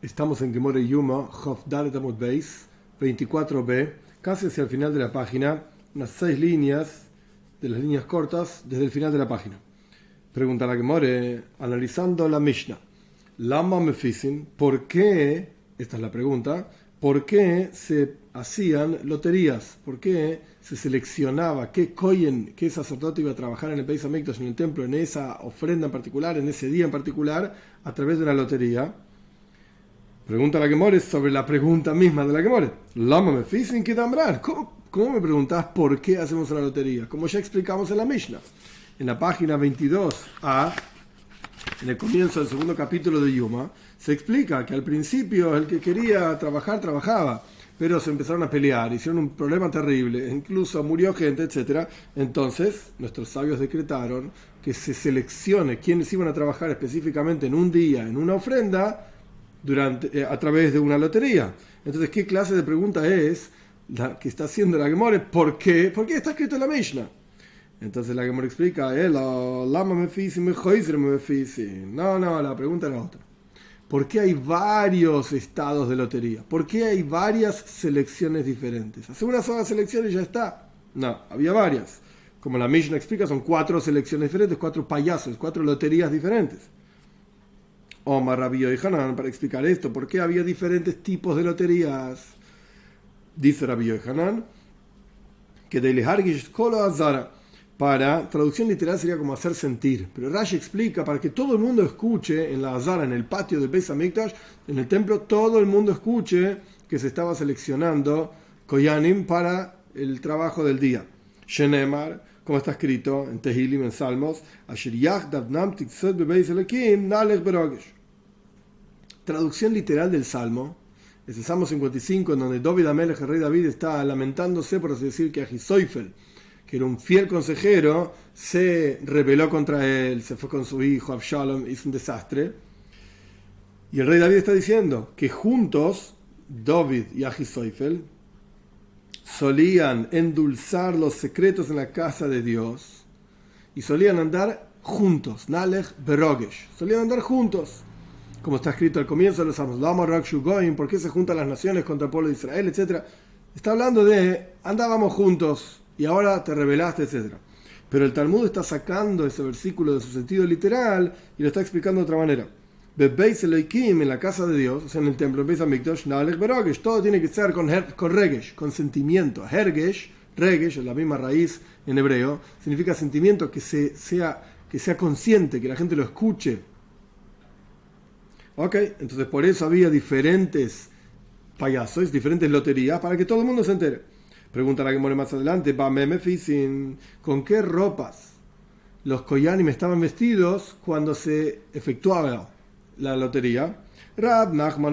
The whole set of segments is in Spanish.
Estamos en Gemore Yuma, Chof Dalet Amud Beis, 24b, casi hacia el final de la página, unas 6 líneas, de las líneas cortas, desde el final de la página. Pregunta la Gemore, analizando la Mishnah. Lama Mefisin, ¿por qué, esta es la pregunta, por qué se hacían loterías? ¿Por qué se seleccionaba qué kohen, qué sacerdote iba a trabajar en el Beis Hamikdash, en el templo, en esa ofrenda en particular, en ese día en particular, a través de una lotería? Pregunta la Gemore sobre la pregunta misma de la Gemore. Lama Mefisin que damrar. ¿Cómo me preguntás por qué hacemos una lotería? Como ya explicamos en la Mishnah. En la página 22a, en el comienzo del segundo capítulo de Yuma, se explica que al principio el que quería trabajar, trabajaba, pero se empezaron a pelear, hicieron un problema terrible, incluso murió gente, etc. Entonces, nuestros sabios decretaron que se seleccione quiénes iban a trabajar específicamente en un día, en una ofrenda, a través de una lotería. Entonces, ¿qué clase de pregunta es la que está haciendo la Gemore? ¿Por qué? ¿Por qué está escrito en la Mishnah? Entonces la Gemore explica, Lama Mefisin, Mefisin. No, la pregunta era otra. ¿Por qué hay varios estados de lotería? ¿Por qué hay varias selecciones diferentes? ¿Hacer una sola selección y ya está? No, había varias. Como la Mishnah explica, son 4 selecciones diferentes, 4 payasos, 4 loterías diferentes. Omar Rabbi Yohanan, para explicar esto, ¿por qué había diferentes tipos de loterías? Dice Rabbi Yohanan que de Lehargish Kolo Azara, para traducción literal sería como hacer sentir, pero Rashi explica para que todo el mundo escuche en la Azara, en el patio del Beis Hamikdash, en el templo, todo el mundo escuche que se estaba seleccionando Koyanim para el trabajo del día. Shenemar, como está escrito en Tehilim, en Salmos, traducción literal del Salmo, es el Salmo 55, en donde David Amelech, el rey David, está lamentándose, por así decir, que Ahisoifel, que era un fiel consejero, se rebeló contra él, se fue con su hijo Absalom, hizo un desastre. Y el rey David está diciendo que juntos, David y Ahisoifel, solían endulzar los secretos en la casa de Dios y solían andar juntos, Nalech Berogesh, solían andar juntos, como está escrito al comienzo de los Salmos, Lama Rakshu Goyim, ¿por qué se juntan las naciones contra el pueblo de Israel, etcétera? Está hablando de andábamos juntos y ahora te rebelaste, etcétera. Pero el Talmud está sacando ese versículo de su sentido literal y lo está explicando de otra manera. Bebeis Elohim, en la casa de Dios, o sea, en el templo, en Beis Hamikdash, Nalech Berogesh, todo tiene que ser con regesh, con sentimiento. Hergesh, regesh, es la misma raíz en hebreo, significa sentimiento, que sea consciente, que la gente lo escuche. Ok, entonces por eso había diferentes payasos, diferentes loterías, para que todo el mundo se entere. Pregunta la Gemore más adelante, ¿con qué ropas los koyanim estaban vestidos cuando se efectuaba la lotería? Rav Nachman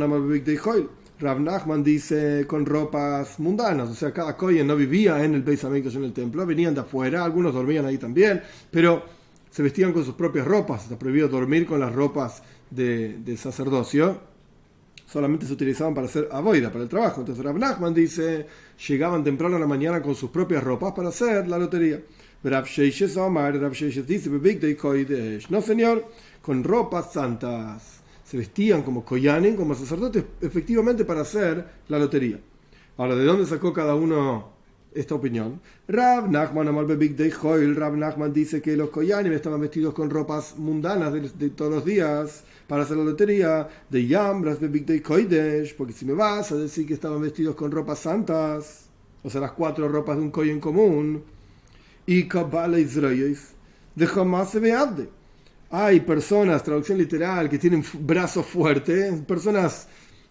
dice con ropas mundanas, o sea, cada kohen no vivía en el Beis Hamikdash, en el templo, venían de afuera, algunos dormían ahí también, pero se vestían con sus propias ropas. Está prohibido dormir con las ropas de sacerdocio, solamente se utilizaban para hacer avoida, para el trabajo. Entonces Rav Nachman dice, llegaban temprano en la mañana con sus propias ropas para hacer la lotería. Rav Sheishes dice, no señor, con ropas santas. Se vestían como koyanim, como sacerdotes, efectivamente para hacer la lotería. Ahora, ¿de dónde sacó cada uno esta opinión? Rav Nachman dice que los koyanim estaban vestidos con ropas mundanas de todos los días para hacer la lotería, de Yambras Bebigdei Koidesh, porque si me vas a decir que estaban vestidos con ropas santas, o sea, las 4 ropas de un kohen común, y Kabbalah Israelis, de Hamas se veabde. Hay personas, traducción literal, que tienen brazos fuertes, personas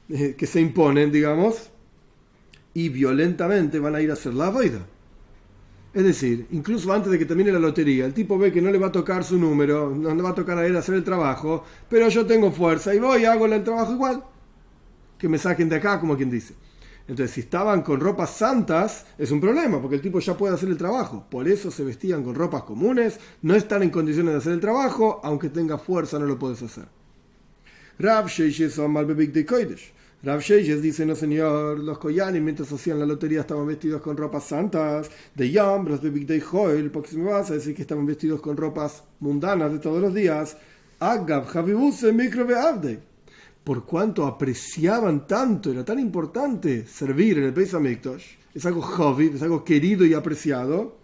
que se imponen, digamos, y violentamente van a ir a hacer la avoida. Es decir, incluso antes de que termine la lotería, el tipo ve que no le va a tocar su número, no le va a tocar a él hacer el trabajo, pero yo tengo fuerza y voy y hago el trabajo igual. Que me saquen de acá, como quien dice. Entonces, si estaban con ropas santas, es un problema, porque el tipo ya puede hacer el trabajo. Por eso se vestían con ropas comunes, no están en condiciones de hacer el trabajo, aunque tenga fuerza no lo puedes hacer. Rav Sheishes Omar Bebigdei Kodesh. Rav Sheishes dice, no señor, los koyanim mientras hacían la lotería estaban vestidos con ropas santas, de Yam, los Bebigdei Joel, porque si me vas a decir que estaban vestidos con ropas mundanas de todos los días, Agav Javibuse Mikro Beavdei. por cuanto apreciaban tanto, era tan importante servir en el Beis Hamikdash, es algo hobby, es algo querido y apreciado,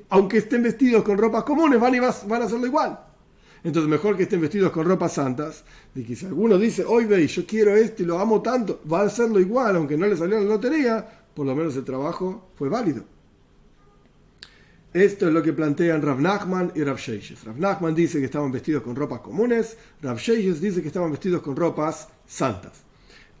aunque estén vestidos con ropas comunes, van a hacerlo igual. Entonces mejor que estén vestidos con ropas santas, de que si alguno dice, hoy veis, yo quiero esto y lo amo tanto, va a hacerlo igual, aunque no le salió la lotería, por lo menos el trabajo fue válido. Esto es lo que plantean Rav Nachman y Rav Sheshes. Rav Nachman dice que estaban vestidos con ropas comunes, Rav Sheshes dice que estaban vestidos con ropas santas.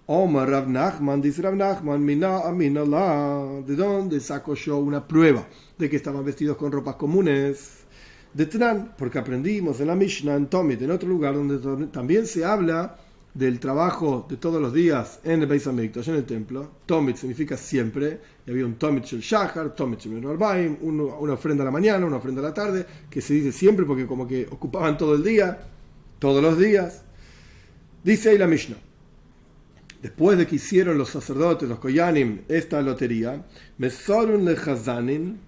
Omar Rav Nachman, dice Rav Nachman, Mina Aminallah, ¿de dónde saco yo una prueba de que estaban vestidos con ropas comunes? De Tran, porque aprendimos en la Mishnah, en Tomit, en otro lugar donde también se habla del trabajo de todos los días en el Beis Hamikdash, en el templo. Tomit significa siempre, y había un Tomit Shel Shachar, Tomit Shel Arbaim, una ofrenda a la mañana, una ofrenda a la tarde, que se dice siempre porque como que ocupaban todo el día, todos los días. Dice ahí la Mishnah, después de que hicieron los sacerdotes, los Koyanim, esta lotería, Mesorun le Hazanin,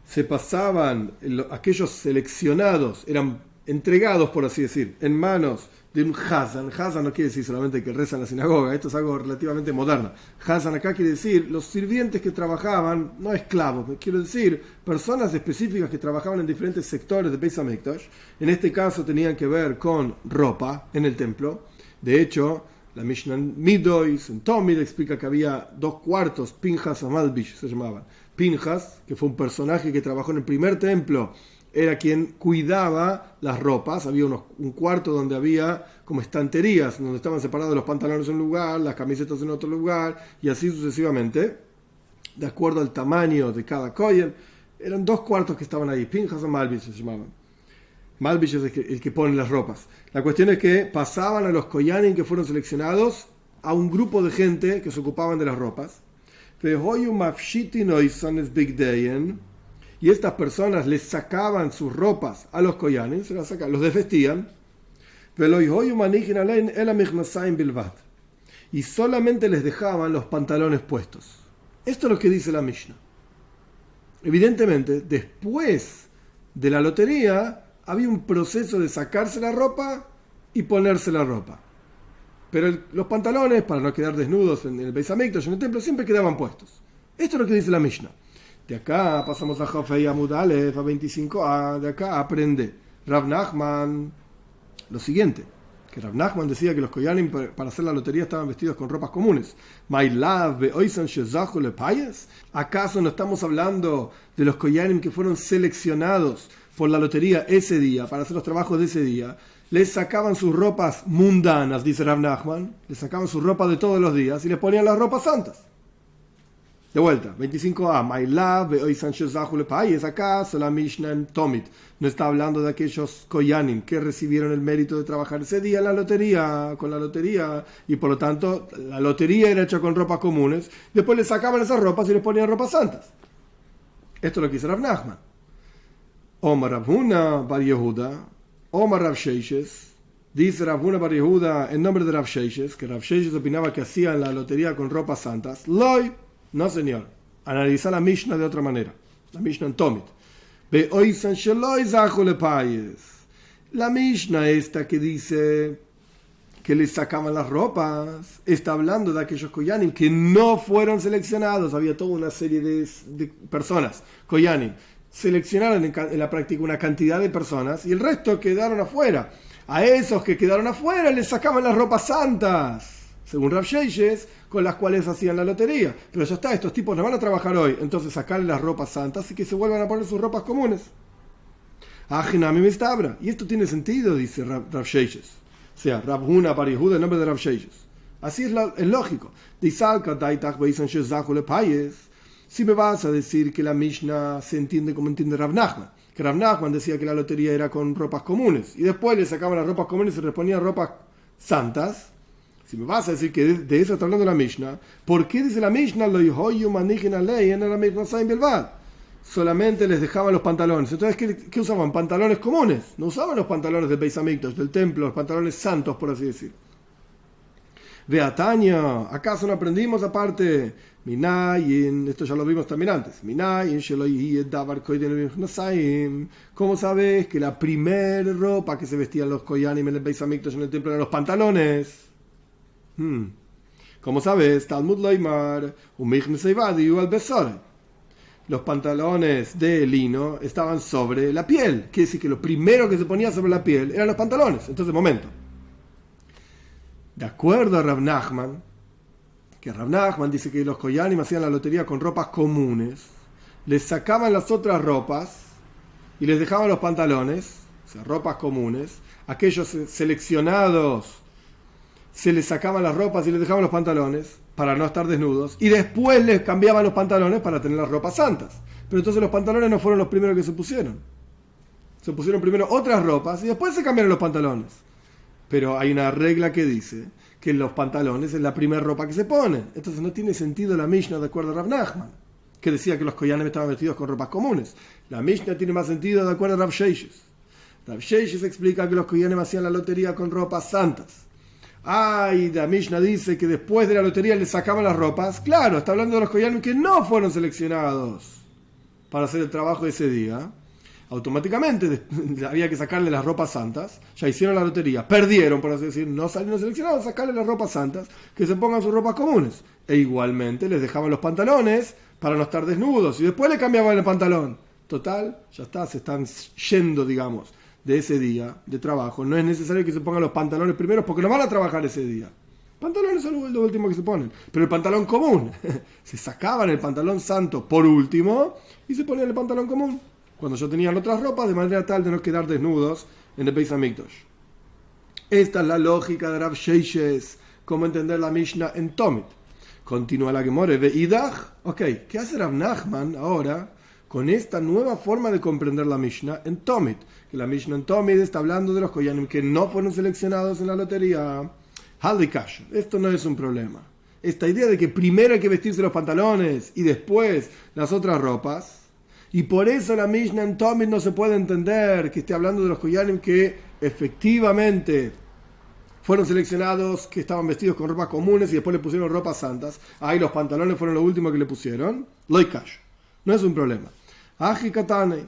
se pasaban, aquellos seleccionados, eran entregados, por así decir, en manos de un Hazan. Hazan no quiere decir solamente que reza en la sinagoga, esto es algo relativamente moderno. Hazan acá quiere decir los sirvientes que trabajaban, no esclavos, quiero decir personas específicas que trabajaban en diferentes sectores de Beis Hamikdash. En este caso tenían que ver con ropa en el templo. De hecho, la Mishnah Midois, en Tomid, explica que había 2 cuartos, Pinjas o Malbish se llamaban. Pinjas, que fue un personaje que trabajó en el primer templo, era quien cuidaba las ropas. Había un cuarto donde había como estanterías, donde estaban separados los pantalones en un lugar, las camisetas en otro lugar, y así sucesivamente, de acuerdo al tamaño de cada kohen. Eran 2 cuartos que estaban ahí, Pinjas o Malbish se llamaban. Malbish es el que pone las ropas. La cuestión es que pasaban a los koyanim que fueron seleccionados a un grupo de gente que se ocupaban de las ropas. Y estas personas les sacaban sus ropas a los koyanim, se las sacaban, los desvestían. Y solamente les dejaban los pantalones puestos. Esto es lo que dice la Mishnah. Evidentemente, después de la lotería, había un proceso de sacarse la ropa y ponerse la ropa. Pero los pantalones, para no quedar desnudos en el Beis Hamikdash, en el templo, siempre quedaban puestos. Esto es lo que dice la Mishnah. De acá pasamos a Jafei Amud Aleph, a 25a. De acá aprende Rav Nachman lo siguiente. Que Rav Nachman decía que los koyanim para hacer la lotería estaban vestidos con ropas comunes. ¿Acaso no estamos hablando de los koyanim que fueron seleccionados por la lotería ese día, para hacer los trabajos de ese día? Les sacaban sus ropas mundanas, dice Rav Nachman, les sacaban su ropa de todos los días y les ponían las ropas santas. De vuelta, 25a, es acaso la Mishnah en Tomit no está hablando de aquellos koyanim que recibieron el mérito de trabajar ese día en la lotería, con la lotería, y por lo tanto la lotería era hecha con ropas comunes, después les sacaban esas ropas y les ponían ropas santas. Esto es lo que dice Rav Nachman. Omar Rav Huna bar Yehuda, Omar Rav Sheshes, dice Rav Huna bar Yehuda en nombre de Rav Sheshes, que Rav Sheshes opinaba que hacían la lotería con ropas santas. Loy, no señor, analiza la Mishnah de otra manera, la Mishnah en Tomit. La Mishnah esta que dice que les sacaban las ropas, está hablando de aquellos koyanim que no fueron seleccionados. Había toda una serie de personas, koyanim, seleccionaron en la práctica una cantidad de personas y el resto quedaron afuera. A esos que quedaron afuera les sacaban las ropas santas, según Rav Sheshes, con las cuales hacían la lotería. Pero ya está, estos tipos no van a trabajar hoy, entonces sacarle las ropas santas y que se vuelvan a poner sus ropas comunes. Y esto tiene sentido, dice Rav Sheshes. O sea, Rav Huna bar Yehuda en nombre de Rav Sheshes. Así es lógico. Si me vas a decir que la Mishnah se entiende como entiende Rav Nachman, que Rav Nachman decía que la lotería era con ropas comunes y después le sacaban las ropas comunes y se les ponían ropas santas, si me vas a decir que de eso está hablando la Mishnah, ¿por qué dice la Mishnah solamente les dejaban los pantalones? Entonces, ¿qué usaban? Pantalones comunes, no usaban los pantalones del Beis Hamikdash, del templo, los pantalones santos, por así decir. Veataña, ¿acaso no aprendimos aparte? Minayin, esto ya lo vimos también antes. Minayin, ¿cómo sabes que la primera ropa que se vestían los koyanim en el Beis Hamikdash, en el templo, eran los pantalones? Como sabes, Talmud Loimar, al besore. Los pantalones de lino estaban sobre la piel. Quiere decir que lo primero que se ponía sobre la piel eran los pantalones. Entonces, momento. De acuerdo a Rav Nachman, que Rav Nachman dice que los koyanim hacían la lotería con ropas comunes, les sacaban las otras ropas y les dejaban los pantalones, o sea, ropas comunes. Aquellos seleccionados se les sacaban las ropas y les dejaban los pantalones para no estar desnudos, y después les cambiaban los pantalones para tener las ropas santas. Pero entonces los pantalones no fueron los primeros que se pusieron. Se pusieron primero otras ropas y después se cambiaron los pantalones. Pero hay una regla que dice que los pantalones es la primera ropa que se ponen. Entonces no tiene sentido la Mishnah de acuerdo a Rav Nachman, que decía que los koyanim estaban vestidos con ropas comunes. La Mishnah tiene más sentido de acuerdo a Rav Sheishes. Rav Sheishes explica que los koyanim hacían la lotería con ropas santas. Y la Mishnah dice que después de la lotería les sacaban las ropas. Claro, está hablando de los koyanim que no fueron seleccionados para hacer el trabajo de ese día. Automáticamente había que sacarle las ropas santas. Ya hicieron la lotería, perdieron, por así decir, no salieron seleccionados, sacarle las ropas santas, que se pongan sus ropas comunes. E igualmente les dejaban los pantalones para no estar desnudos y después le cambiaban el pantalón. Total, ya está, se están yendo, digamos, de ese día de trabajo. No es necesario que se pongan los pantalones primeros porque no van a trabajar ese día. Pantalones son lo último que se ponen. Pero el pantalón común, se sacaban el pantalón santo por último y se ponían el pantalón común cuando ya tenían otras ropas, de manera tal de no quedar desnudos en el Beis Hamikdash. Esta es la lógica de Rav Sheishes, cómo entender la Mishnah en Tomit. Continúa la Gemore, Veidach. Ok, ¿qué hace Rav Nachman ahora con esta nueva forma de comprender la Mishnah en Tomit? Que la Mishnah en Tomit está hablando de los koyanim que no fueron seleccionados en la lotería. Haldikash, esto no es un problema. Esta idea de que primero hay que vestirse los pantalones y después las otras ropas, y por eso la Mishnah en Tomit no se puede entender que esté hablando de los koyanim que efectivamente fueron seleccionados, que estaban vestidos con ropas comunes y después le pusieron ropas santas. Los pantalones fueron lo último que le pusieron. Loikash, no es un problema. Aji katane,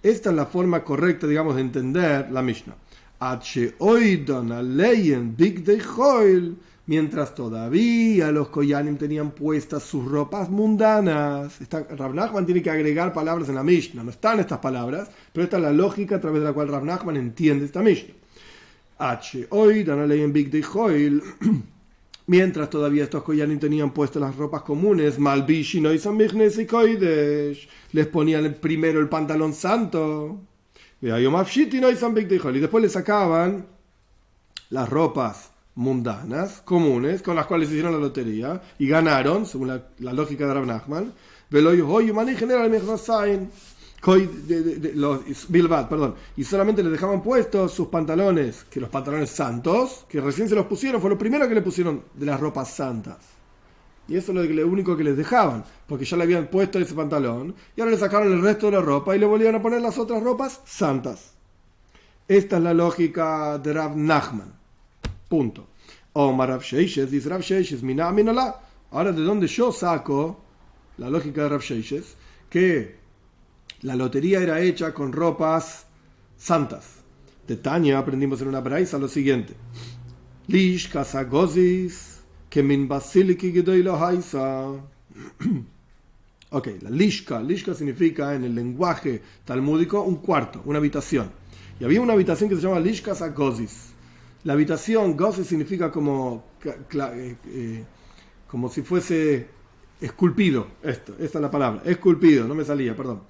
esta es la forma correcta, digamos, de entender la Mishnah. Ache oidan aleyen big de hoil, mientras todavía los koyanim tenían puestas sus ropas mundanas. Rav Nachman tiene que agregar palabras en la Mishnah. No están estas palabras, pero esta es la lógica a través de la cual Rav Nachman entiende esta Mishnah. Mientras todavía estos koyanim tenían puestas las ropas comunes, les ponían primero el pantalón santo y después les sacaban las ropas mundanas, comunes, con las cuales hicieron la lotería y ganaron, según la lógica de Rav Nachman. Y solamente les dejaban puestos sus pantalones, que los pantalones santos, que recién se los pusieron, fue lo primero que le pusieron de las ropas santas. Y eso es lo único que les dejaban, porque ya le habían puesto ese pantalón, y ahora le sacaron el resto de la ropa y le volvieron a poner las otras ropas santas. Esta es la lógica de Rav Nachman. Punto. Omar Rav Sheishes, dice Rav Sheishes, minala. Ahora, ¿de dónde yo saco la lógica de Rav Sheishes? Que la lotería era hecha con ropas santas. De Tania aprendimos en una braisa lo siguiente. Lish kasagozis kemin basiliki gedoilo haisa. Ok, la lishka significa en el lenguaje talmúdico un cuarto, una habitación. Y había una habitación que se llama Lish kasagozis. La habitación, gozis significa como si fuese esculpido. Esta es la palabra, esculpido, no me salía, perdón.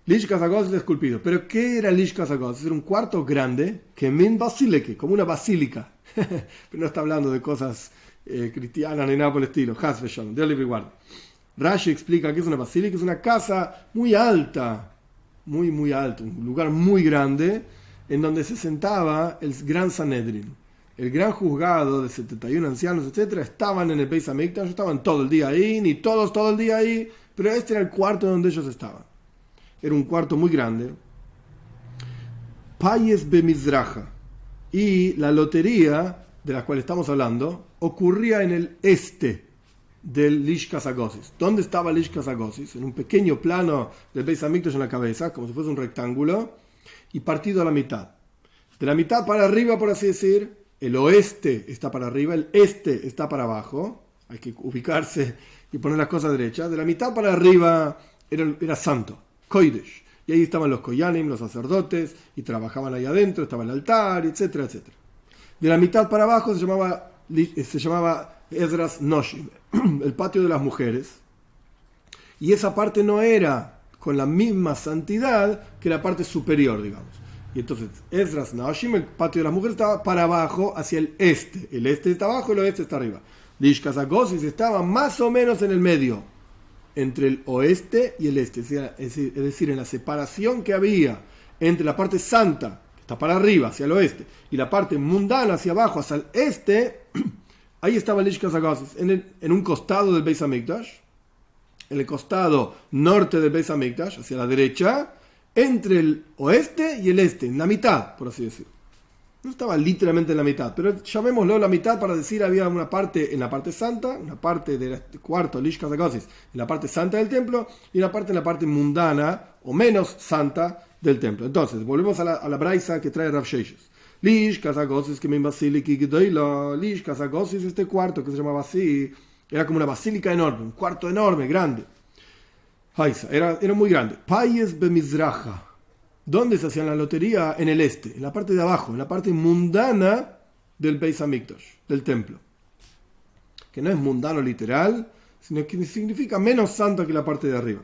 Lish kasagozis esculpido. ¿Pero qué era Lish kasagozis? Era un cuarto grande, que min basileke, como una basílica. Pero no está hablando de cosas cristianas ni nada por el estilo. Has veshon, Dios libre y guarda. Rashi explica que es una basílica, es una casa muy alta, muy alta, un lugar muy grande, en donde se sentaba el gran Sanedrin. El gran juzgado de 71 ancianos, etcétera, estaban en el Beis Hamikdash, estaban todo el día ahí, ni todos todo el día ahí, pero este era el cuarto donde ellos estaban. Era un cuarto muy grande. Payes Bemizraja. Y la lotería de la cual estamos hablando ocurría en el este del Lish Kasagozis. ¿Dónde estaba Lish Kasagozis? En un pequeño plano del Beis Hamikdash en la cabeza, como si fuese un rectángulo, y partido a la mitad. De la mitad para arriba, por así decir, el oeste está para arriba, el este está para abajo. Hay que ubicarse y poner las cosas derechas. De la mitad para arriba era santo, Kodesh. Y ahí estaban los koyanim, los sacerdotes, y trabajaban ahí adentro, estaba el altar, etcétera, etcétera. De la mitad para abajo se llamaba Ezras Noshim, el patio de las mujeres. Y esa parte no era con la misma santidad que la parte superior, digamos. Y entonces Ezras Noshim, el patio de las mujeres, estaba para abajo, hacia el este. El este está abajo, el oeste está arriba. Lishkas HaGozis estaba más o menos en el medio, entre el oeste y el este. Es decir, en la separación que había entre la parte santa, que está para arriba, hacia el oeste, y la parte mundana, hacia abajo, hacia el este. Ahí estaba Lishkas HaGozis, en un costado del Beis HaMikdash, en el costado norte del Beis HaMikdash, hacia la derecha, entre el oeste y el este, en la mitad, por así decirlo. No estaba literalmente en la mitad, pero llamémoslo la mitad para decir había una parte en la parte santa, una parte del cuarto Lishkas HaGozis en la parte santa del templo y una parte en la parte mundana o menos santa del templo. Entonces, volvemos a la braisa que trae Rav Sheishes. Lishkas HaGozis que me basiliki gedoyla. Lishkas HaGozis, este cuarto que se llamaba así, era como una basílica enorme, un cuarto enorme, grande. Era muy grande. Payes bemizraja. ¿Dónde se hacían la lotería? En el este, en la parte de abajo, en la parte mundana del Beis HaMikdash, del templo. Que no es mundano literal, sino que significa menos santo que la parte de arriba.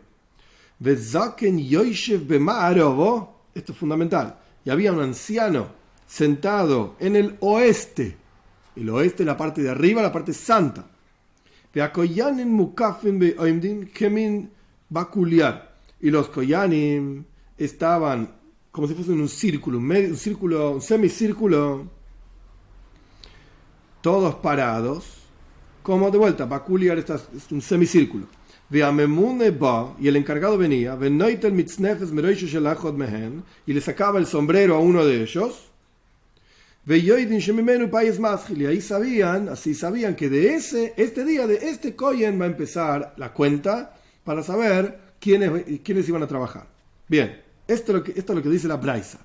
Vezaken Yoishev bema'arovo, esto es fundamental. Y había un anciano sentado en el oeste. El oeste, la parte de arriba, la parte santa. Veakoyanin mukafim beoimdin kemin bakuliar. Y los koyanim estaban como si fuesen un círculo, un semicírculo, todos parados, como de vuelta, bakuliar es un semicírculo. Y el encargado venía, y le sacaba el sombrero a uno de ellos, y ahí sabían que de este día, de este kohen va a empezar la cuenta para saber quiénes iban a trabajar. Bien, esto es lo que dice la braisa.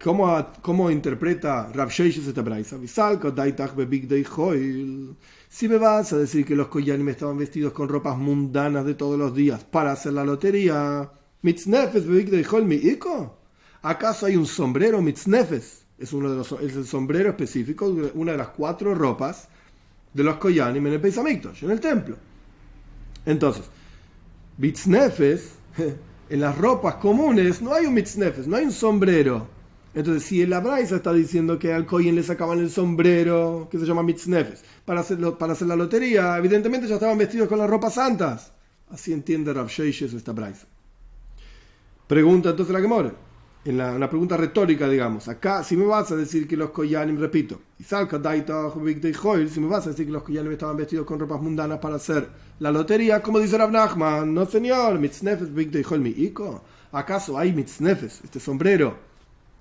¿Cómo interpreta Rav Sheishes esta braisa? Si me vas a decir que los koyanim estaban vestidos con ropas mundanas de todos los días para hacer la lotería, ¿acaso hay un sombrero mitznefes? Es el sombrero específico, una de las 4 ropas de los koyanim en el Beis HaMikdash, en el templo. Entonces, mitznefes, en las ropas comunes no hay un mitznefes, no hay un sombrero. Entonces, si el braisa está diciendo que al kohen le sacaban el sombrero, que se llama mitznefes, para hacer la lotería, evidentemente ya estaban vestidos con las ropas santas. Así entiende Rav Sheishes esta braisa. Pregunta entonces la Gemara, una pregunta retórica, digamos. Acá, si me vas a decir que los koyanim, repito, si me vas a decir que los koyanim estaban vestidos con ropas mundanas para hacer la lotería, como dice Rav Nachman, no señor, mitznefes bigdei chol mi iko. ¿Acaso hay mitznefes, este sombrero,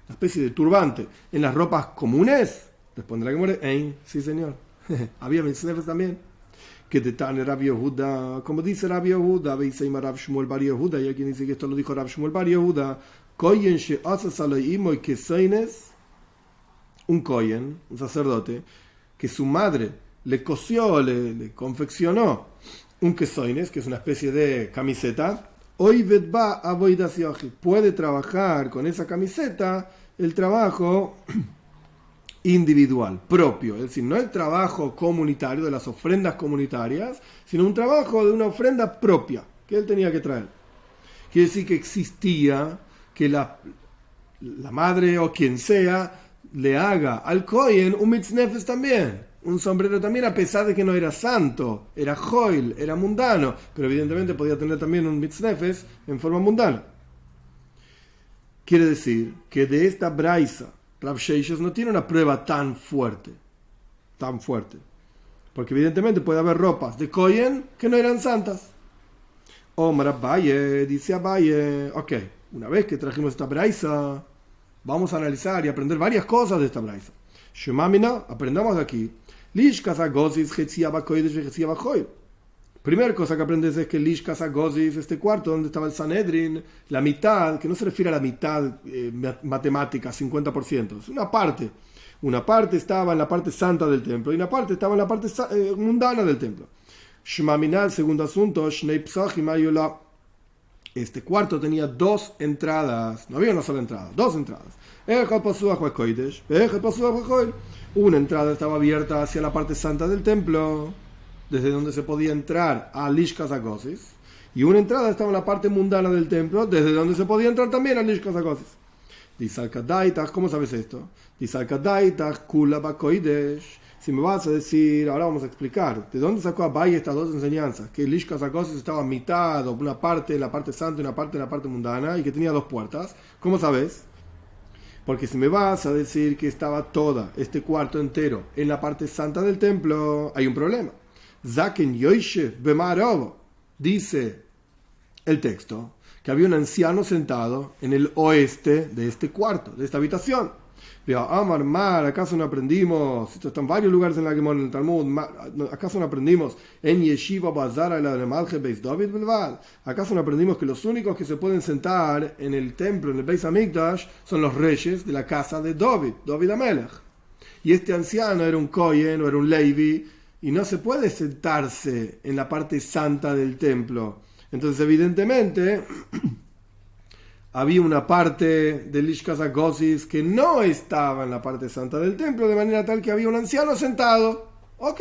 una especie de turbante, en las ropas comunes? Responde la Gemara, sí señor. Había mitznefes también. Que te tane Rav Yehuda, como dice Rav Yehuda, Beiseima Rav Shmuel Bar Yehuda, y hay quien dice que esto lo dijo Rav Shmuel Bar Yehuda, koyen she asas aloim y keseines, un koyen, un sacerdote, que su madre le cosió, le confeccionó un keseines, que es una especie de camiseta, hoy va a puede trabajar con esa camiseta el trabajo individual, propio, es decir, no el trabajo comunitario de las ofrendas comunitarias, sino un trabajo de una ofrenda propia que él tenía que traer. Quiere decir que existía que la madre o quien sea le haga al kohen un mitznefes también, un sombrero también, a pesar de que no era santo, era joil, era mundano, pero evidentemente podía tener también un mitznefes en forma mundana. Quiere decir que de esta braisa Rav Sheishes no tiene una prueba tan fuerte, porque evidentemente puede haber ropas de kohen que no eran santas. Omar Abaye, dice Abaye, ok, una vez que trajimos esta braisa, vamos a analizar y aprender varias cosas de esta braisa. Shemamina, aprendamos de aquí. Lishkas HaGozis Chetziaba Kodesh Chetziaba Joil. Primera cosa que aprendes es que el Lishkas HaGozis, este cuarto donde estaba el Sanedrin, la mitad, que no se refiere a la mitad matemática, 50%, es una parte. Una parte estaba en la parte santa del templo y una parte estaba en la parte mundana del templo. Shmaminal, segundo asunto, Shnei Psachim Ayula. Este cuarto tenía dos entradas, no había una sola entrada, dos entradas. Una entrada estaba abierta hacia la parte santa del templo, desde donde se podía entrar a Lishkas HaGozis, y una entrada estaba en la parte mundana del templo, desde donde se podía entrar también a Lishkas HaGozis. Dice Al-Kadaitach, ¿cómo sabes esto? Dice Al-Kadaitach, Kula Bakoidesh. Si me vas a decir, ahora vamos a explicar, ¿de dónde sacó Abaye estas dos enseñanzas? Que Lishkas HaGozis estaba a mitad, o una parte en la parte santa y una parte en la parte mundana, y que tenía dos puertas. ¿Cómo sabes? Porque si me vas a decir que estaba toda este cuarto entero en la parte santa del templo, hay un problema. Zaken Yoishev Bemarov, dice el texto, que había un anciano sentado en el oeste de este cuarto, de esta habitación. Amar Mar, ¿acaso no aprendimos? Esto está en varios lugares en la Gemara, en el Talmud. ¿Acaso no aprendimos en Yeshiva Bazar la de Malche Beis David Belval? ¿Acaso no aprendimos que los únicos que se pueden sentar en el templo, en el Beis Hamikdash, son los reyes de la casa de David Amelech? Y este anciano era un Kohen o era un Levi, y no se puede sentarse en la parte santa del templo. Entonces, evidentemente, había una parte del Lishkas HaGozis que no estaba en la parte santa del templo, de manera tal que había un anciano sentado. Ok.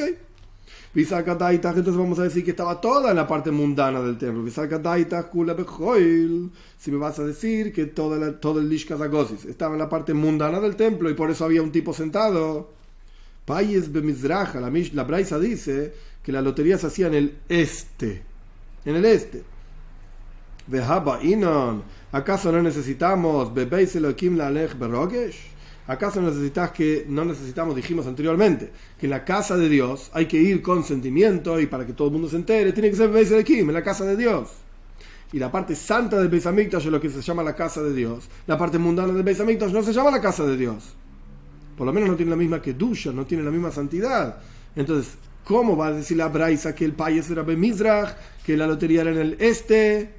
Entonces vamos a decir que estaba toda en la parte mundana del templo. Si me vas a decir que todo el Lishkas HaGozis estaba en la parte mundana del templo y por eso había un tipo sentado. Payes Bemizraja, la Braisa dice que la lotería se hacía en el este. En el este. ¿Acaso no necesitamos ¿Acaso no necesitamos, dijimos anteriormente, que en la casa de Dios hay que ir con sentimiento y para que todo el mundo se entere, tiene que ser Beis Elohim, en la casa de Dios? Y la parte santa del Beis Hamikdash es lo que se llama la casa de Dios. La parte mundana del Beis Hamikdash no se llama la casa de Dios. Por lo menos no tiene la misma kedusha, no tiene la misma santidad. Entonces, ¿cómo va a decir la Braisa que el Payes era Bemizrach, que la lotería era en el este?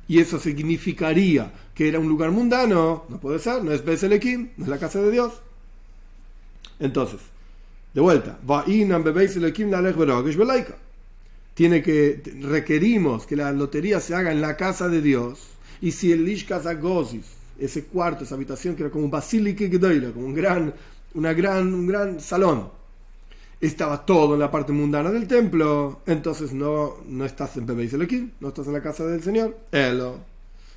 Y eso significaría que era un lugar mundano. No puede ser, no es Beis Elohim, no es la casa de Dios. Entonces, de vuelta, requerimos que la lotería se haga en la casa de Dios. Y si el Lishkas HaGozis, ese cuarto, esa habitación que era como un basílica gedola, como un gran salón, estaba todo en la parte mundana del templo, entonces no estás en Beis Elohim, no estás en la casa del Señor.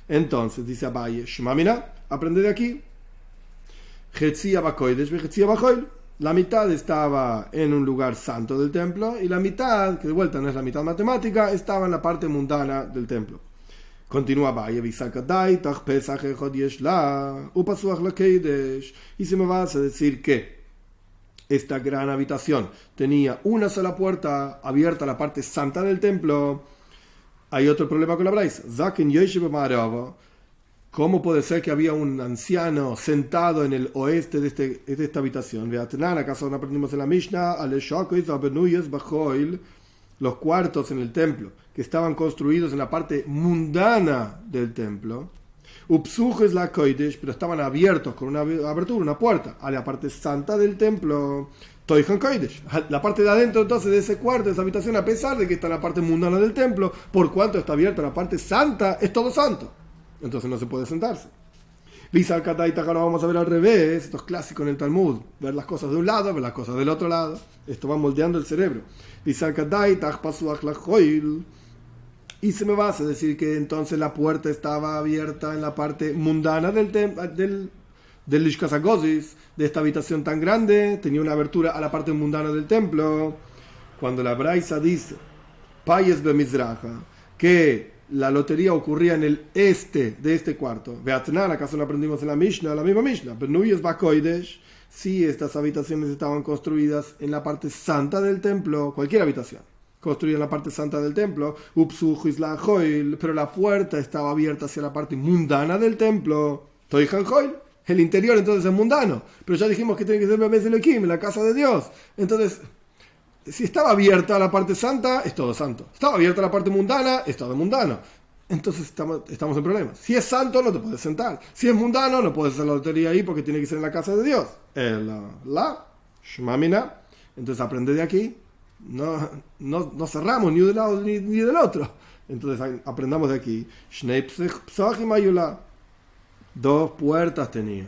Entonces dice Abaye, Shmamina, aprende de aquí. La mitad estaba en un lugar santo del templo y la mitad, que de vuelta no es la mitad matemática, estaba en la parte mundana del templo. Continúa Abaye, y si me vas a decir que esta gran habitación tenía una sola puerta abierta a la parte santa del templo, hay otro problema con la Braisa. ¿Cómo puede ser que había un anciano sentado en el oeste de esta habitación? ¿Acaso no aprendimos en la Mishnah? Los cuartos en el templo que estaban construidos en la parte mundana del templo, pero estaban abiertos con una abertura, una puerta, a la parte santa del templo. La parte de adentro entonces de ese cuarto, de esa habitación, a pesar de que está en la parte mundana del templo, por cuanto está abierta la parte santa, es todo santo. Entonces no se puede sentarse. Ahora vamos a ver al revés. Esto es clásico en el Talmud, ver las cosas de un lado, ver las cosas del otro lado. Esto va moldeando el cerebro. Y se me vas a decir que entonces la puerta estaba abierta en la parte mundana del Lishkas HaGozis, de esta habitación tan grande, tenía una abertura a la parte mundana del templo. Cuando la Braisa dice Payes Bemizraja, que la lotería ocurría en el este de este cuarto, Beatnan, ¿acaso no aprendimos en la Mishnah, la misma Mishnah? Benuyes Bakoidesh, si estas habitaciones estaban construidas en la parte santa del templo, cualquier habitación construida en la parte santa del templo, pero la puerta estaba abierta hacia la parte mundana del templo, el interior entonces es mundano, pero ya dijimos que tiene que ser Beis Elohim, en la casa de Dios. Entonces, Si estaba abierta la parte santa, es todo santo. Estaba abierta la parte mundana, es todo mundano. Entonces estamos en problemas. Si es santo, no te puedes sentar. Si es mundano, no puedes hacer la lotería ahí porque tiene que ser en la casa de Dios. Shmamina. Entonces aprende de aquí. No cerramos ni de un lado ni del otro. Entonces aprendamos de aquí. Dos puertas tenía.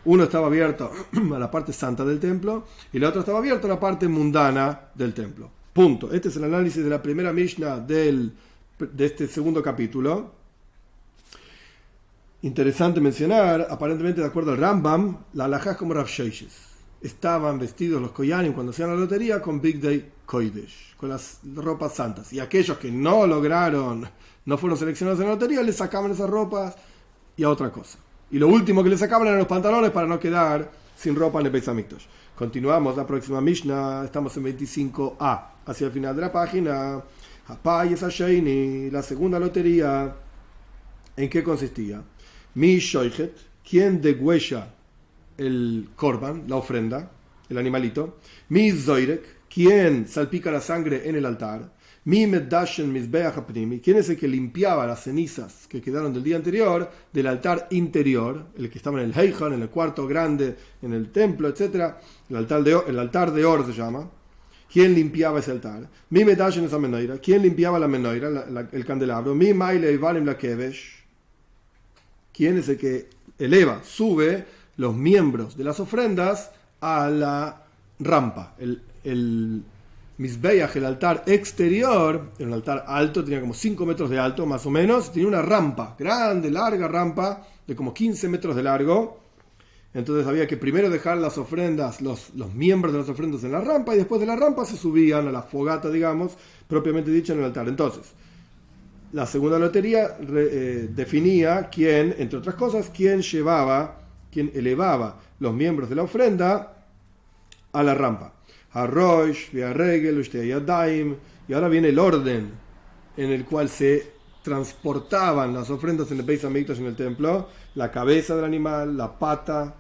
Uno estaba abierto a la parte santa del templo y el otro estaba abierto a la parte mundana del templo. Punto. Este es el análisis de la primera Mishnah de este segundo capítulo. Interesante mencionar, aparentemente de acuerdo al Rambam, la halajá es como Rav Sheishes. Estaban vestidos los koyanim cuando hacían la lotería con Big Day Kodesh, con las ropas santas. Y aquellos que no fueron seleccionados en la lotería, les sacaban esas ropas y a otra cosa. Y lo último que les sacaban eran los pantalones para no quedar sin ropa en el Beis Hamikdash. Continuamos la próxima Mishnah, estamos en 25a, hacia el final de la página. Hapay es Hasheini, la segunda lotería. ¿En qué consistía? Mi shoichet, quien degüella el korban, la ofrenda, el animalito. Mi zoirek, quien salpica la sangre en el altar. Mi meddashen mizbeach hapnimi, quien es el que limpiaba las cenizas que quedaron del día anterior del altar interior, el que estaba en el heijan, en el cuarto grande, en el templo, etc. El altar de Or se llama. ¿Quién limpiaba ese altar? Mi meddashen es la menoira. ¿Quién limpiaba la menoira, el candelabro? Mi maile ivarim la kevesh. ¿Quién es el que sube los miembros de las ofrendas a la rampa? El Mizbeach, el altar exterior, era un altar alto, tenía como 5 metros de alto, más o menos. Tenía una rampa, grande, larga rampa, de como 15 metros de largo. Entonces había que primero dejar las ofrendas, los miembros de las ofrendas en la rampa, y después de la rampa se subían a la fogata, digamos, propiamente dicha, en el altar. Entonces, la segunda lotería definía quién, entre otras cosas, quién elevaba los miembros de la ofrenda a la rampa. Harosh, Viaregel, Yadaim, y ahora viene el orden en el cual se transportaban las ofrendas en el Beis Hamikdash, en el templo: la cabeza del animal, la pata,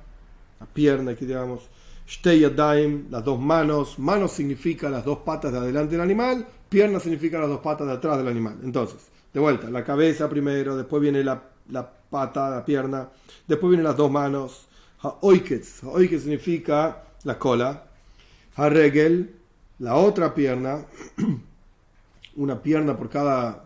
la pierna, aquí digamos, Yadaim, las dos manos. Manos significa las dos patas de adelante del animal, pierna significa las dos patas de atrás del animal. Entonces, de vuelta, la cabeza primero, después viene la pata, la pierna, después vienen las dos manos. Ha'oiketz significa la cola. Ha'regel, la otra pierna, una pierna por cada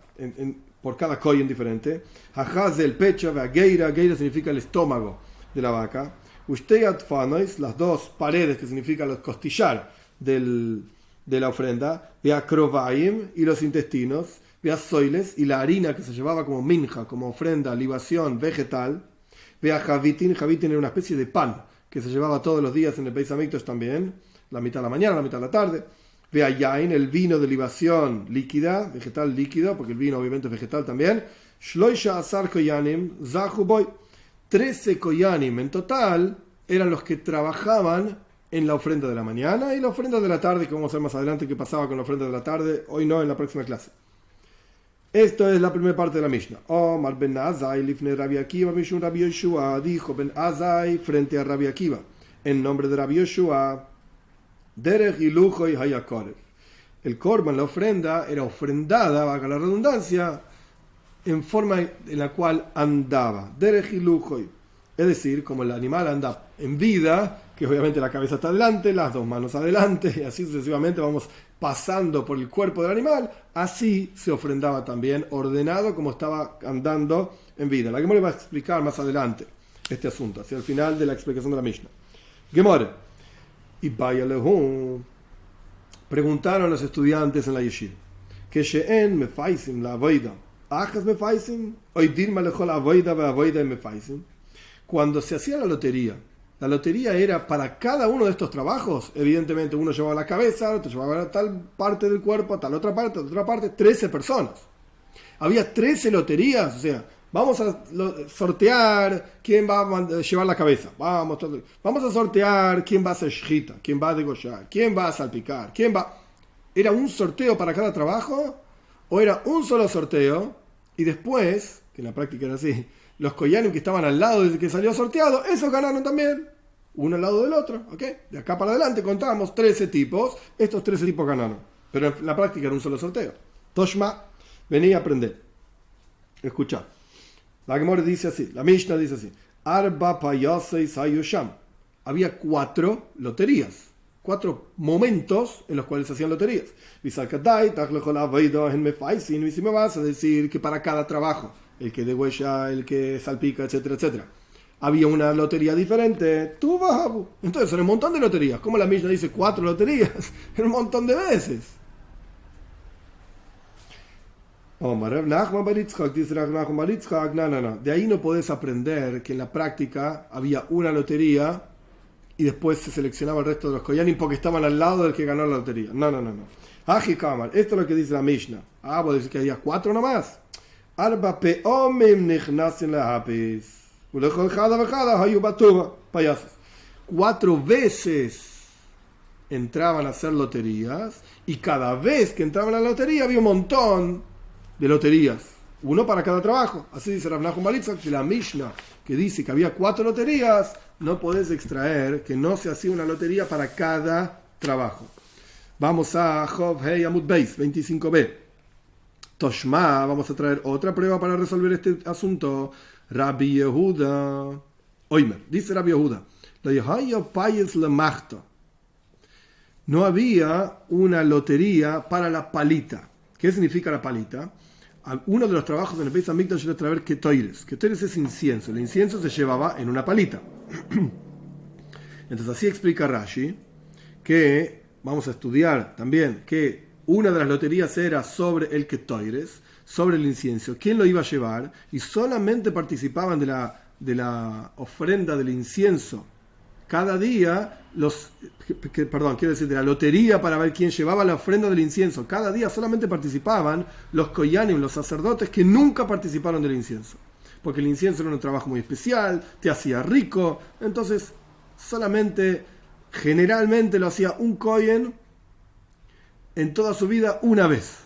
kohen diferente. Ha'chaz, el pecho. Geira significa el estómago de la vaca. Ushteyat fanois, las dos paredes, que significa los costillar de la ofrenda. Veakrovaim, y los intestinos. Veasoiles, y la harina que se llevaba como minja, como ofrenda, libación vegetal. Veajavitin, javitin era una especie de pan que se llevaba todos los días en el Beis Hamikdash también, la mitad de la mañana, la mitad de la tarde. Veayain, el vino de libación líquida, vegetal líquido, porque el vino obviamente es vegetal también. Shloisha asar koyanim, zahu boy. 13 koyanim en total eran los que trabajaban en la ofrenda de la mañana y la ofrenda de la tarde, que vamos a ver más adelante qué pasaba con la ofrenda de la tarde, hoy no, en la próxima clase. Esto es la primera parte de la Mishnah. Omar ben Azai lifne Rabbi Akiva mishun Rabbi Yoshua, dijo Ben Azai frente a Rabbi Akiva, en nombre de Rabbi Yoshua, derech hiluchoi hayakorev. El korban, la ofrenda, era ofrendada, valga la redundancia, en forma en la cual andaba. Derech hiluchoi, es decir, como el animal anda en vida, que obviamente la cabeza está adelante, las dos manos adelante, y así sucesivamente vamos pasando por el cuerpo del animal, así se ofrendaba también, ordenado como estaba andando en vida. La Gemara va a explicar más adelante este asunto, hacia el final de la explicación de la Mishnah. Gemara, y vaya lehum, preguntaron los estudiantes en la yeshiva, que she'en mefaisim la avoida, achas mefaisim, oidir malechol avoida ve avoida mefaisim. Cuando se hacía la lotería era para cada uno de estos trabajos. Evidentemente uno llevaba la cabeza, otro llevaba tal parte del cuerpo, tal otra parte, 13 personas. Había 13 loterías, o sea, vamos a sortear quién va a llevar la cabeza, vamos a sortear quién va a hacer shchita, quién va a degollar, quién va a salpicar, ¿Era un sorteo para cada trabajo o era un solo sorteo y después, que en la práctica era así, los koyanim que estaban al lado desde que salió sorteado, esos ganaron también? uno al lado del otro, ¿ok? De acá para adelante contábamos 13 tipos, estos 13 tipos ganaron. Pero en la práctica era un solo sorteo. Toshma, vení a aprender. Escucha. La Gemara dice así, la Mishnah dice así. Arba payasei sayusham. Había 4 loterías. 4 momentos en los cuales se hacían loterías. Y si me vas a decir que para cada trabajo, el que degüella, el que salpica, etcétera, etcétera, había una lotería diferente, tú vas. Entonces era un montón de loterías. Como la Mishnah dice 4 loterías, era un montón de veces. No. De ahí no podés aprender que en la práctica había una lotería y después se seleccionaba el resto de los koyanim porque estaban al lado del que ganó la lotería. No. Aji Kamar, esto es lo que dice la Mishnah. Vos decís que había 4 nomás. Arba peomim nichnasin lahapis. 4 veces entraban a hacer loterías y cada vez que entraban a la lotería había un montón de loterías, uno para cada trabajo. Así dice Rav Nachum bar Yitzchak, que la Mishnah que dice que había 4 loterías, no podés extraer que no se hacía una lotería para cada trabajo. Vamos a Job Hei Amud Beis 25b. Toshma, vamos a traer otra prueba para resolver este asunto. Rabbi Yehuda Oimer, dice Rabbi Yehuda, no había una lotería para la palita. ¿Qué significa la palita? Uno de los trabajos en el Beis Hamikdash era traer ketoires. Ketoires es incienso. El incienso se llevaba en una palita. Entonces así explica Rashi que vamos a estudiar también que una de las loterías era sobre el ketoires, sobre el incienso. ¿Quién lo iba a llevar? Y solamente participaban de la ofrenda del incienso cada día quiero decir, de la lotería para ver quién llevaba la ofrenda del incienso. Cada día solamente participaban los koyanim, los sacerdotes que nunca participaron del incienso. Porque el incienso era un trabajo muy especial, te hacía rico. Entonces, generalmente lo hacía un kohen en toda su vida una vez.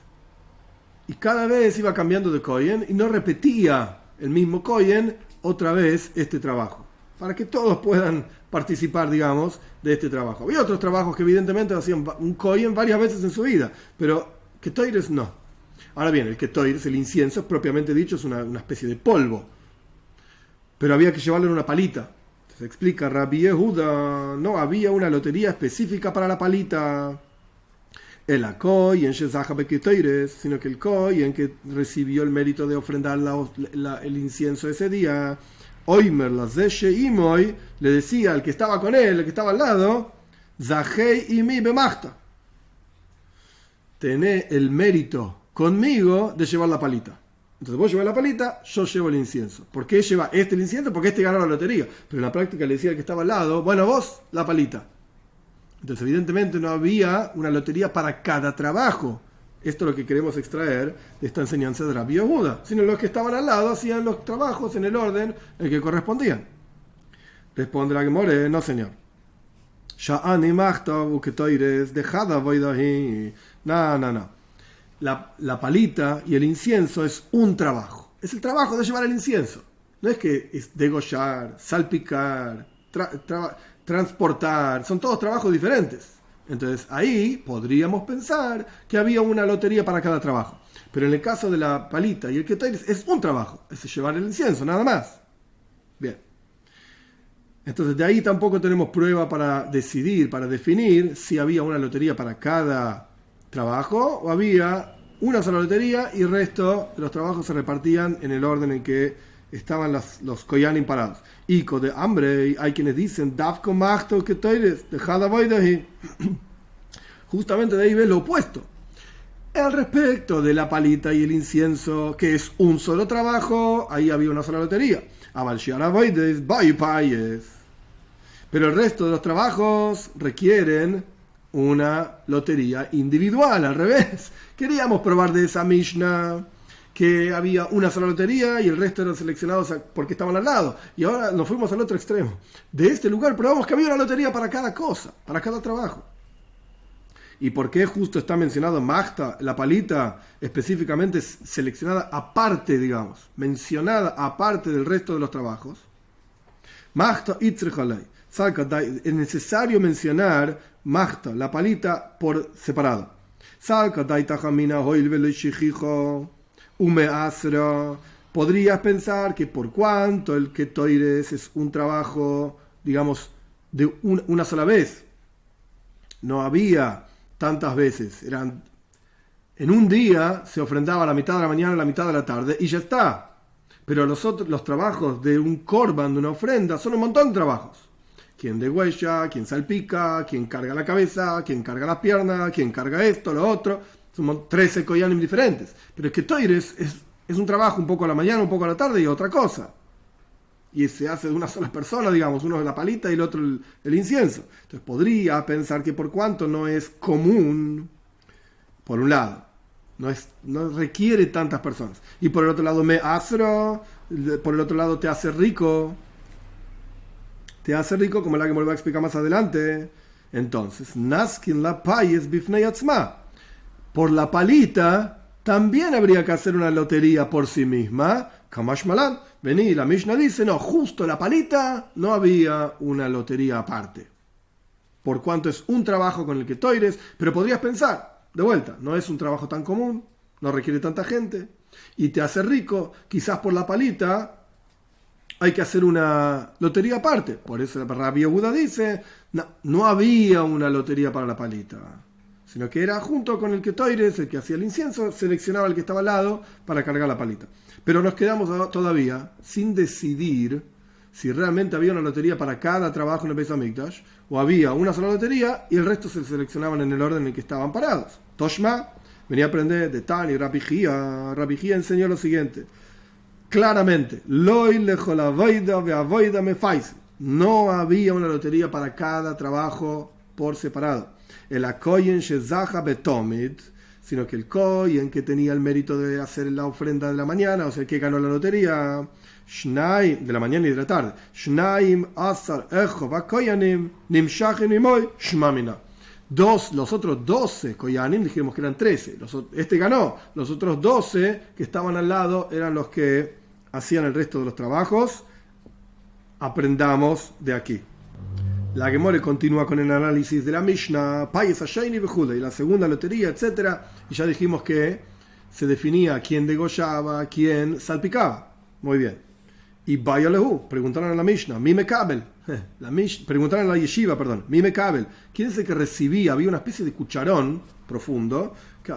Y cada vez iba cambiando de kohen y no repetía el mismo kohen otra vez este trabajo. Para que todos puedan participar, digamos, de este trabajo. Había otros trabajos que evidentemente hacían un kohen varias veces en su vida, pero ketoires no. Ahora bien, el ketoires, el incienso, propiamente dicho, es una especie de polvo. Pero había que llevarlo en una palita. Se explica Rabbi Yehuda, no había una lotería específica para la palita. El kohen shezacha beketoires, sino que el kohen que recibió el mérito de ofrendar el incienso ese día, Oimer la Zeshe Imoy, le decía al que estaba con él, el que estaba al lado, Zahei Imi Bemachta, tené el mérito conmigo de llevar la palita. Entonces vos llevas la palita, yo llevo el incienso. ¿Por qué lleva el incienso? Porque ganó la lotería. Pero en la práctica le decía al que estaba al lado, bueno, vos la palita. Entonces evidentemente no había una lotería para cada trabajo. Esto es lo que queremos extraer de esta enseñanza de Rabbi Yehuda. Sino los que estaban al lado hacían los trabajos en el orden en el que correspondían. Responde la Gemara, no señor. No. La palita y el incienso es un trabajo. Es el trabajo de llevar el incienso. No es que es degollar, salpicar, transportar. Son todos trabajos diferentes. Entonces ahí podríamos pensar que había una lotería para cada trabajo. Pero en el caso de la palita y el ketoires es un trabajo. Es llevar el incienso, nada más. Bien. Entonces de ahí tampoco tenemos prueba para decidir, para definir si había una lotería para cada trabajo o había una sola lotería y el resto de los trabajos se repartían en el orden en que estaban los koyanim parados. Y con de hambre hay quienes dicen Davko Machto Ketoires, dejada voidahi. Justamente de ahí ves lo opuesto. Al respecto de la palita y el incienso, que es un solo trabajo, ahí había una sola lotería. Pero el resto de los trabajos requieren una lotería individual, al revés. Queríamos probar de esa Mishnah que había una sola lotería y el resto eran seleccionados porque estaban al lado. Y ahora nos fuimos al otro extremo. De este lugar probamos que había una lotería para cada cosa, para cada trabajo. ¿Y por qué justo está mencionado Machta, la palita, específicamente seleccionada aparte, digamos, mencionada aparte del resto de los trabajos? Machta itzrechalei. Es necesario mencionar Mahta, la palita, por separado. Podrías pensar que por cuanto el Ketoires es un trabajo, digamos, de una sola vez, no había tantas veces, en un día se ofrendaba la mitad de la mañana, la mitad de la tarde y ya está. Pero los trabajos de un korban, de una ofrenda, son un montón de trabajos. Quien degüella, quien salpica, quien carga la cabeza, quien carga las piernas, quien carga esto, lo otro. Son 13 koyanim diferentes. Pero es que Toires es un trabajo un poco a la mañana, un poco a la tarde y otra cosa. Y se hace de una sola persona, digamos, uno la palita y el otro el incienso. Entonces podría pensar que por cuanto no es común, por un lado, no requiere tantas personas. Y por el otro lado, por el otro lado te hace rico. Te hace rico, como la que me lo voy a explicar más adelante. Entonces, Naskin la payes bifnei atzma. Por la palita, también habría que hacer una lotería por sí misma. Kamash Malan, vení, la Mishnah dice, no, justo la palita no había una lotería aparte. Por cuanto es un trabajo con el que Toires, pero podrías pensar, de vuelta, no es un trabajo tan común, no requiere tanta gente, y te hace rico, quizás por la palita hay que hacer una lotería aparte. Por eso Rabbi Yehuda dice, no había una lotería para la palita, sino que era junto con el Ketoires, el que hacía el incienso, seleccionaba el que estaba al lado para cargar la palita. Pero nos quedamos todavía sin decidir si realmente había una lotería para cada trabajo en el Beis Hamikdash, o había una sola lotería y el resto se seleccionaban en el orden en el que estaban parados. Toshma venía a aprender de Tani, Rabbi Jía enseñó lo siguiente, claramente, no había una lotería para cada trabajo por separado. El Kohen Shezaha Betomid, sino que el Kohen que tenía el mérito de hacer la ofrenda de la mañana, o sea, el que ganó la lotería, Shnaim, de la mañana y de la tarde, Shnaim Asar Echo Vakoyanim Nimshachin Imoy Shmamina. Los otros 12 Koyanim, dijimos que eran 13, este ganó, los otros 12 que estaban al lado eran los que hacían el resto de los trabajos. Aprendamos de aquí. La Gemore continúa con el análisis de la Mishnah, Payes Ashayni Bejuda, y la segunda lotería, etc. Y ya dijimos que se definía quién degollaba, quién salpicaba. Muy bien. Y Bayalehu, preguntaron a la Mishnah, Mime Kabel. Preguntaron a la Yeshiva, perdón, Mime Kabel. ¿Quién es el que recibía? Había una especie de cucharón profundo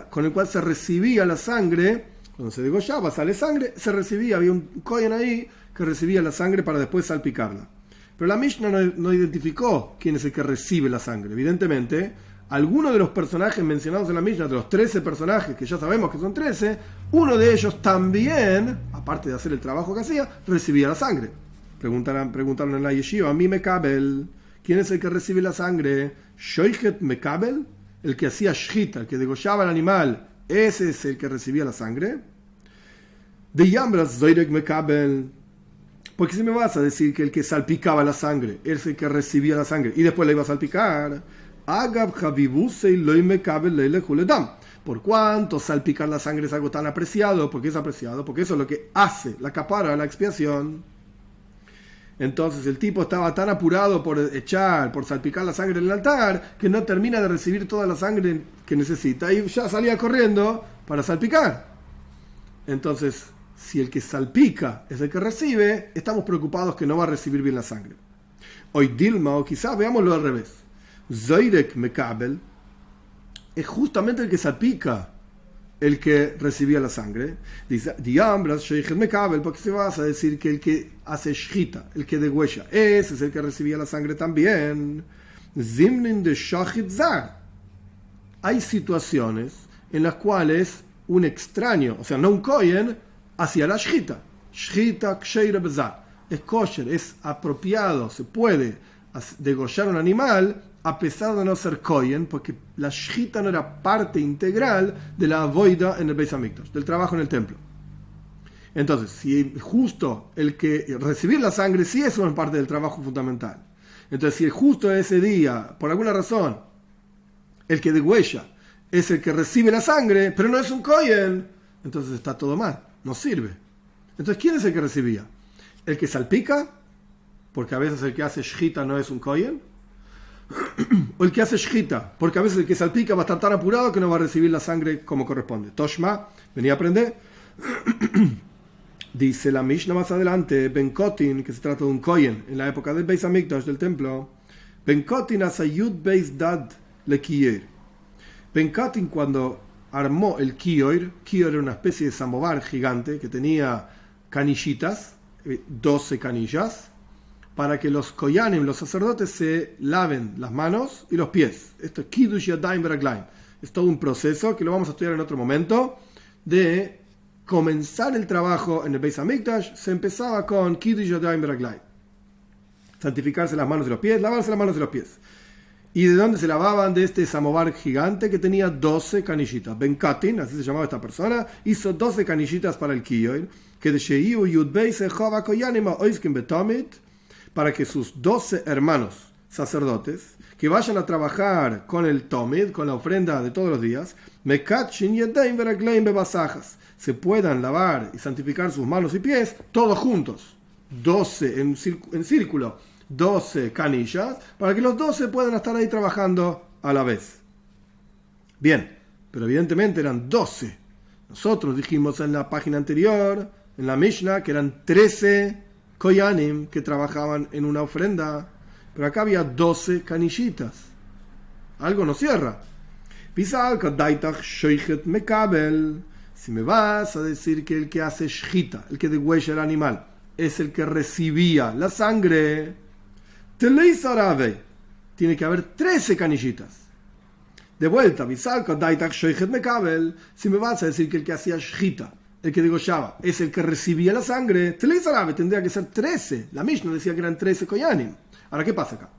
con el cual se recibía la sangre. Cuando se degollaba, sale sangre, se recibía. Había un kohen ahí que recibía la sangre para después salpicarla. Pero la Mishnah no identificó quién es el que recibe la sangre. Evidentemente, alguno de los personajes mencionados en la Mishnah, de los 13 personajes, que ya sabemos que son 13, uno de ellos también, aparte de hacer el trabajo que hacía, recibía la sangre. Preguntaron en la yeshiva, a mí Mekabel, ¿quién es el que recibe la sangre? Shoichet Mekabel, el que hacía shita, el que degollaba el animal, ese es el que recibía la sangre. De Yambras Zoirek Mekabel, porque si me vas a decir que el que salpicaba la sangre es el que recibía la sangre y después la iba a salpicar, por cuánto salpicar la sangre es algo tan apreciado, porque es apreciado, porque eso es lo que hace la capara, la expiación. Entonces el tipo estaba tan apurado por salpicar la sangre en el altar, que no termina de recibir toda la sangre que necesita y ya salía corriendo para salpicar. Entonces, si el que salpica es el que recibe, estamos preocupados que no va a recibir bien la sangre. Hoy Dilma, o quizás veámoslo al revés. Zoirek Mekabel es justamente el que salpica el que recibía la sangre. Dice, Diambras Sheichet Mekabel, porque se vas a decir que el que hace shita, el que degüella, ese es el que recibía la sangre también. Zimnin de Shachit Zar. Hay situaciones en las cuales un extraño, o sea, no un kohen, hacía la shita. Shita ksheira bezar. Es kosher, es apropiado, se puede degollar un animal a pesar de no ser kohen, porque la shita no era parte integral de la avoida en el Beis Hamikdash, del trabajo en el templo. Entonces, si justo el que recibir la sangre sí es una parte del trabajo fundamental, entonces si justo ese día, por alguna razón, el que degüella es el que recibe la sangre, pero no es un kohen, entonces está todo mal, no sirve. Entonces, ¿quién es el que recibía? ¿El que salpica porque a veces el que hace shchita no es un kohen, o el que hace shchita, porque a veces el que salpica va a estar tan apurado que no va a recibir la sangre como corresponde. Toshma, venía a aprender. Dice la Mishnah más adelante, Ben Kotin, que se trata de un kohen en la época del Beis Hamikdash, del templo. Ben Kotin asayud beis dad le kiyer. Ben Kotin, cuando armó el kiyoir era una especie de samovar gigante que tenía canillitas, 12 canillas, para que los koyanim, los sacerdotes, se laven las manos y los pies. Esto es Kiddush Yadayim Beraglaim. Es todo un proceso que lo vamos a estudiar en otro momento. De comenzar el trabajo en el Beis Hamikdash, se empezaba con Kiddush Yadayim Beraglaim. Santificarse las manos y los pies, lavarse las manos y los pies. ¿Y de dónde se lavaban? De este samovar gigante que tenía 12 canillitas. Ben Katin, así se llamaba esta persona, hizo 12 canillitas para el kiyoir, que de Sheiu Yudbei Sejova Koyanima Oiskin Betomit, para que sus 12 hermanos sacerdotes, que vayan a trabajar con el Tomid, con la ofrenda de todos los días, se puedan lavar y santificar sus manos y pies todos juntos, 12 en círculo, 12 canillas, para que los 12 puedan estar ahí trabajando a la vez. Bien, pero evidentemente eran 12. Nosotros dijimos en la página anterior, en la Mishnah, que eran 13 koyanim que trabajaban en una ofrenda, pero acá había 12 canillitas. Algo no cierra. Si me vas a decir que el que hace shchita, el que degüella el animal, es el que recibía la sangre, tiene que haber 13 canillitas. De vuelta, si me vas a decir que el que hacía shchita, el que degollaba, es el que recibía la sangre, tendría que ser 13. La Mishnah decía que eran 13 koyanim. Ahora, ¿qué pasa acá?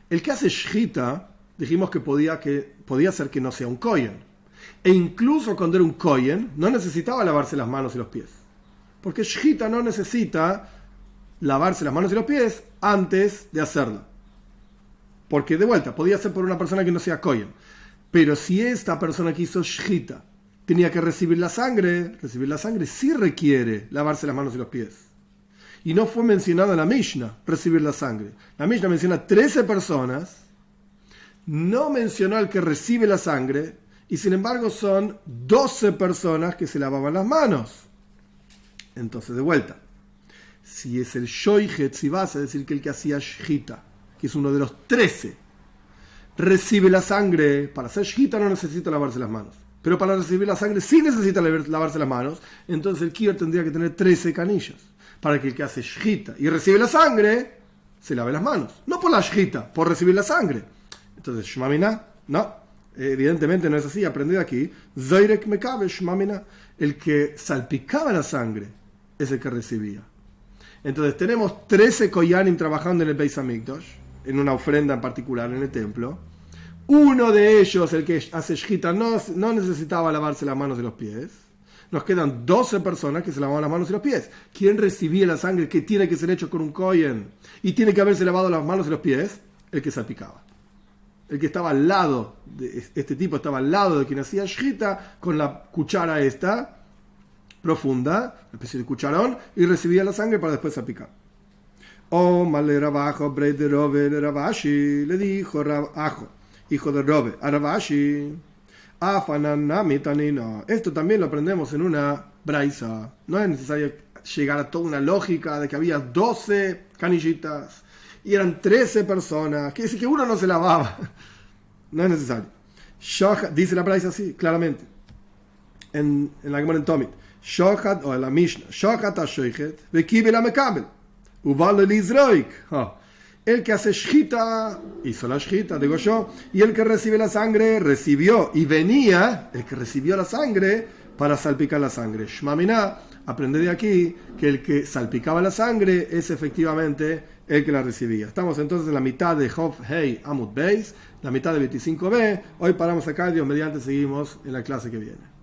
El que hace shchita, dijimos que podía ser que no sea un kohen. E incluso cuando era un kohen, no necesitaba lavarse las manos y los pies. Porque shchita no necesita lavarse las manos y los pies antes de hacerlo. Porque, de vuelta, podía ser por una persona que no sea kohen. Pero si esta persona que hizo shchita tenía que recibir la sangre sí requiere lavarse las manos y los pies. Y no fue mencionado en la Mishnah recibir la sangre. La Mishnah menciona 13 personas, no mencionó al que recibe la sangre, y sin embargo son 12 personas que se lavaban las manos. Entonces, de vuelta, si es el shoichet, si vas a decir que el que hacía shchita, que es uno de los 13, recibe la sangre, para hacer shchita no necesita lavarse las manos. Pero para recibir la sangre sí necesita lavarse las manos, entonces el kior tendría que tener 13 canillas, para que el que hace shchita y recibe la sangre, se lave las manos. No por la shchita, por recibir la sangre. Entonces, shmamina, no, evidentemente no es así, aprendí aquí, zoirek mekabe shmamina, el que salpicaba la sangre es el que recibía. Entonces tenemos 13 koyanim trabajando en el Beis Hamikdash, en una ofrenda en particular en el templo. Uno de ellos, el que hace shchita, no necesitaba lavarse las manos y los pies. Nos quedan 12 personas que se lavaban las manos y los pies. ¿Quién recibía la sangre que tiene que ser hecho con un kohen? Y tiene que haberse lavado las manos y los pies. El que salpicaba. El que estaba al lado, este tipo estaba al lado de quien hacía shchita, con la cuchara esta, profunda, una especie de cucharón, y recibía la sangre para después salpicar. O Male Rabajo, Brei de Rove, Ravashi, le dijo Rabajo, hijo de Robe, a Ravashi, esto también lo aprendemos en una braisa. No es necesario llegar a toda una lógica de que había 12 canillitas y eran 13 personas, quiere decir que uno no se lavaba. No es necesario. Dice la braisa así, claramente, en la Gemara en Tomit, Shohat, o en la Mishnah, Shohat ha-shoichet, ve-kibel ha-mekabel, uval el-izroik. El que hace shchita, hizo la shchita, digo yo, y el que recibe la sangre, recibió, y venía, el que recibió la sangre, para salpicar la sangre. Shmamina, aprende de aquí, que el que salpicaba la sangre es efectivamente el que la recibía. Estamos entonces en la mitad de Hov Hei Amud Beis, la mitad de 25b. Hoy paramos acá, Dios mediante seguimos en la clase que viene.